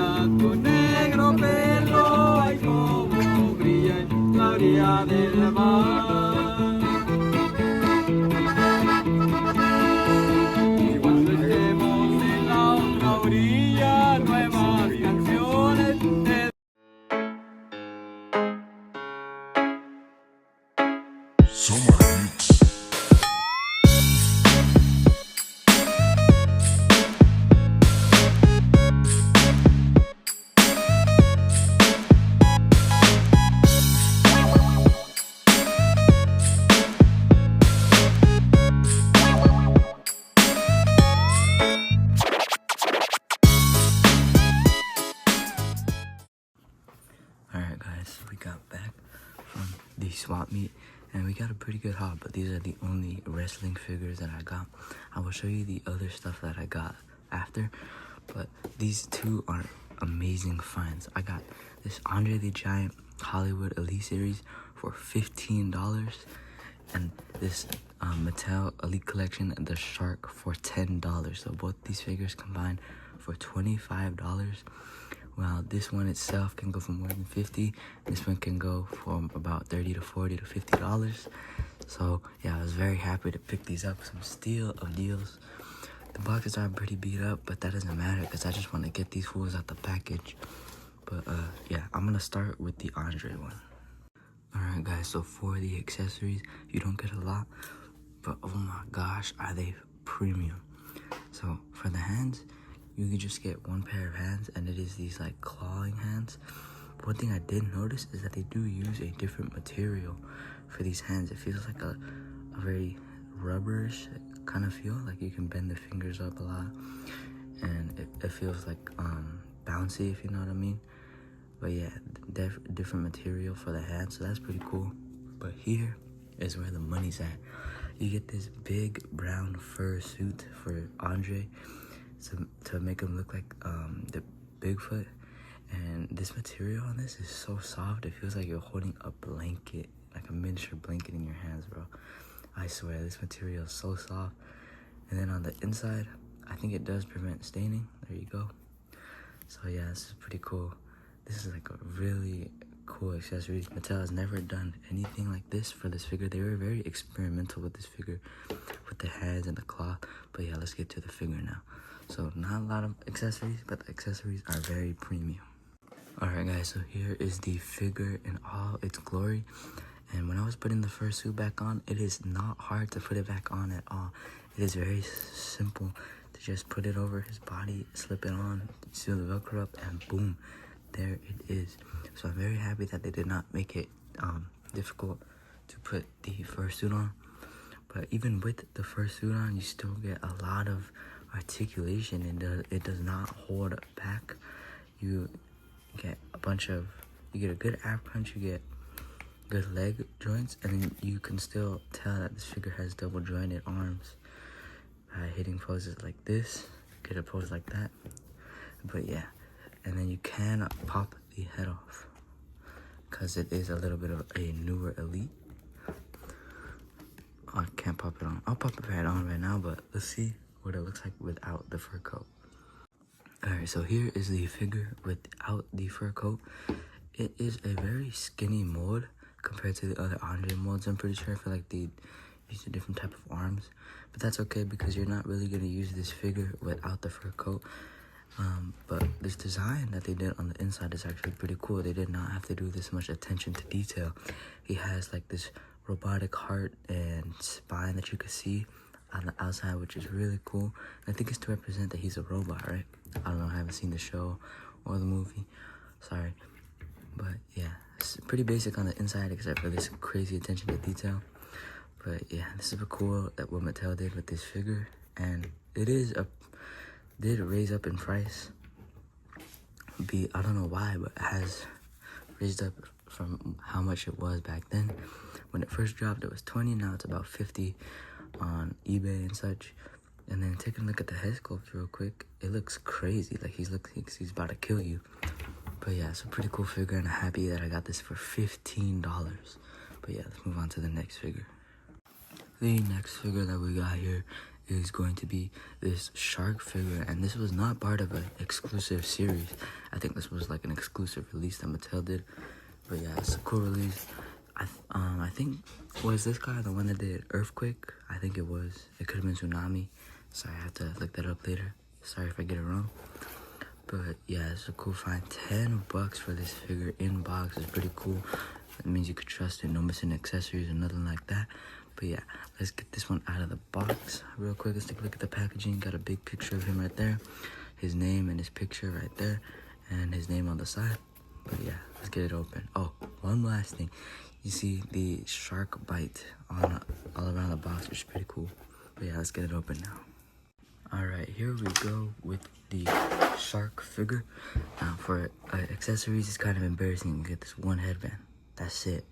mira tu negro pelo, ay como brilla en la orilla del mar. Y cuando estemos en la otra orilla, nuevas canciones te Swapmeet. Alright guys, we got back from the swap meet and we got a pretty good haul, but these are the only wrestling figures that I got. I will show you the other stuff that I got after, but these two are amazing finds. I got this Andre the Giant Hollywood Elite Series for $15 and this Mattel Elite Collection The Shark for $10. So both these figures combined for $25. Well, this one itself can go for more than $50. This one can go from about $30 to $40 to $50. So yeah, I was very happy to pick these up. Some steal of deals. The boxes are pretty beat up, but that doesn't matter because I just want to get these fools out the package. But yeah, I'm gonna start with the Andre one. Alright guys, so for the accessories, you don't get a lot, but oh my gosh, are they premium. So for the hands, you can just get one pair of hands, and it is these like clawing hands. One thing I did notice is that they do use a different material for these hands. It feels like a very rubberish kind of feel, like you can bend the fingers up a lot, and it feels like bouncy, if you know what I mean. But yeah, different material for the hands, so that's pretty cool. But here is where the money's at. You get this big brown fur suit for Andre to make him look like the Bigfoot, and this material on this is so soft. It feels like you're holding a blanket, like a miniature blanket in your hands, bro. I swear, this material is so soft. And then on the inside, I think it does prevent staining. There you go. So yeah, this is pretty cool. This is like a really cool accessory. Mattel has never done anything like this for this figure. They were very experimental with this figure, with the heads and the cloth. But yeah, let's get to the figure now. So not a lot of accessories, but the accessories are very premium. Alright guys, so here is the figure in all its glory. And when I was putting the fursuit back on, it is not hard to put it back on at all. It is very simple to just put it over his body, slip it on, seal the Velcro up, and boom, there it is. So I'm very happy that they did not make it difficult to put the fursuit on. But even with the fursuit on, you still get a lot of articulation, and it does not hold back. You get you get a good ab crunch, you get good leg joints, and then you can still tell that this figure has double jointed arms by hitting poses like this. Get a pose like that. But yeah, and then you can pop the head off because it is a little bit of a newer Elite. I can't pop it on. I'll pop the head on right now, but let's see what it looks like without the fur coat. Alright, so here is the figure without the fur coat. It is a very skinny mold compared to the other Andre molds. I'm pretty sure I feel like they use a different type of arms, but that's okay because you're not really going to use this figure without the fur coat. But this design that they did on the inside is actually pretty cool. They did not have to do this much attention to detail. He has like this robotic heart and spine that you can see on the outside, which is really cool. And I think it's to represent that he's a robot, right? I don't know, I haven't seen the show or the movie, sorry. But yeah, it's pretty basic on the inside except for this crazy attention to detail. But yeah, this is cool that what Mattel did with this figure, and it did raise up in price. I don't know why, but it has raised up from how much it was back then. When it first dropped, it was 20. Now it's about 50 on eBay and such. And then taking a look at the head sculpt real quick, it looks crazy. Like he's about to kill you. But yeah, it's a pretty cool figure, and I'm happy that I got this for $15. But yeah, let's move on to the next figure. The next figure that we got here is going to be this shark figure, and this was not part of an exclusive series. I think this was like an exclusive release that Mattel did. But yeah, it's a cool release. I think, was this guy the one that did Earthquake? I think it was. It could have been Tsunami. Sorry, I have to look that up later. Sorry if I get it wrong. But yeah, it's a cool find. $10 for this figure in box is pretty cool. That means you could trust it. No missing accessories or nothing like that. But yeah, let's get this one out of the box real quick. Let's take a look at the packaging. Got a big picture of him right there. His name and his picture right there. And his name on the side. But yeah, let's get it open. Oh, one last thing. You see the shark bite on all around the box, which is pretty cool. But yeah, let's get it open now. Alright, here we go with the shark figure. Now for accessories, it's kind of embarrassing. You get this one headband. That's it.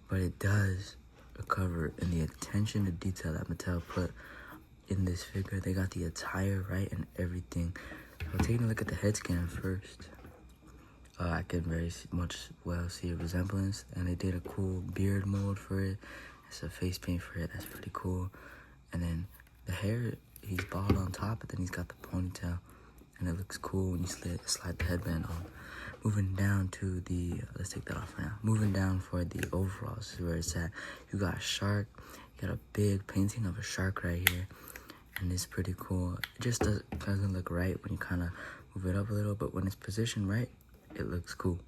But it does cover in the attention to detail that Mattel put in this figure. They got the attire right and everything. So taking a look at the head scan first. I can very much well see a resemblance, and they did a cool beard mold for it. It's a face paint for it. That's pretty cool. And then the hair, he's bald on top, but then he's got the ponytail, and it looks cool when you slide the headband on. Moving down to the, let's take that off for now. Moving down for the overalls, this is where it's at. You got a shark. You got a big painting of a shark right here, and it's pretty cool. It just doesn't look right when you kind of move it up a little, but when it's positioned right, it looks cool.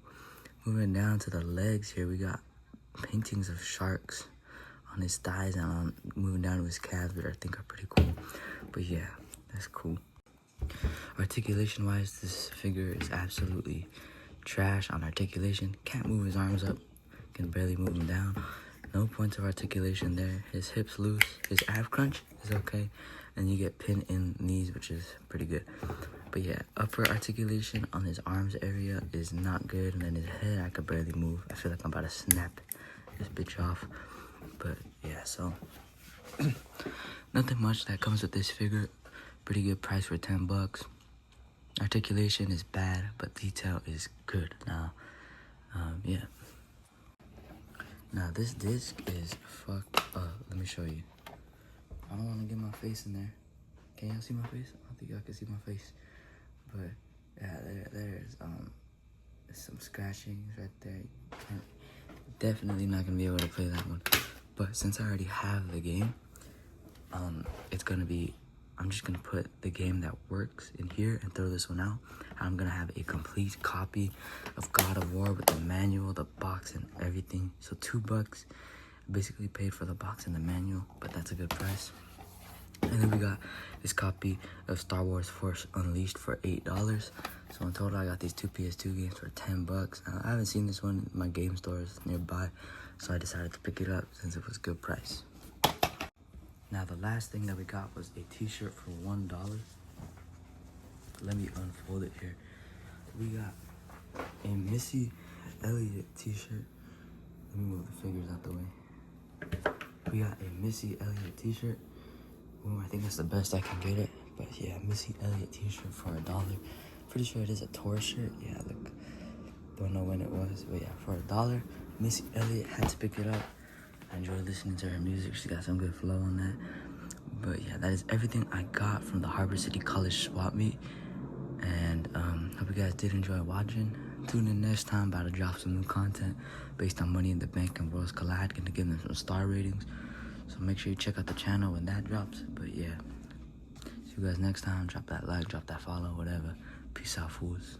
Moving down to the legs here, we got paintings of sharks on his thighs and moving down to his calves, which I think are pretty cool. But yeah, that's cool. Articulation wise, this figure is absolutely trash on articulation. Can't move his arms up, can barely move them down. No points of articulation there. His hips loose, his ab crunch is okay, and you get pin in knees, which is pretty good. But yeah, upper articulation on his arms area is not good, and then his head, I could barely move. I feel like I'm about to snap this bitch off. But yeah, so nothing much that comes with this figure. Pretty good price for $10. Articulation is bad, but detail is good. Now, yeah. Now this disc is fucked up. Let me show you. I don't want to get my face in there. Can y'all see my face? I don't think y'all can see my face. But yeah, there's some scratchings right there. Definitely not gonna be able to play that one. But since I already have the game, it's gonna be, I'm just gonna put the game that works in here and throw this one out. I'm gonna have a complete copy of God of War with the manual, the box, and everything. So $2. Basically paid for the box and the manual, but that's a good price. And then we got this copy of Star Wars Force Unleashed for $8. So in total, I got these two PS2 games for $10. I haven't seen this one in my game stores nearby, so I decided to pick it up since it was a good price. Now the last thing that we got was a t-shirt for $1. Let me unfold it here. We got a Missy Elliott t-shirt. Let me move the figures out the way. We got a Missy Elliott t-shirt. Ooh, I think that's the best I can get it. But yeah, Missy Elliott t-shirt for $1. Pretty sure it is a tour shirt. Yeah, look. Don't know when it was. But yeah, for $1, Missy Elliott, had to pick it up. I enjoy listening to her music. She got some good flow on that. But yeah, that is everything I got from the Harbor City College swap meet. And hope you guys did enjoy watching. Tune in next time, about to drop some new content based on Money in the Bank and Worlds Collide. Gonna give them some star ratings. So make sure you check out the channel when that drops. But yeah, see you guys next time. Drop that like, drop that follow, whatever. Peace out, fools.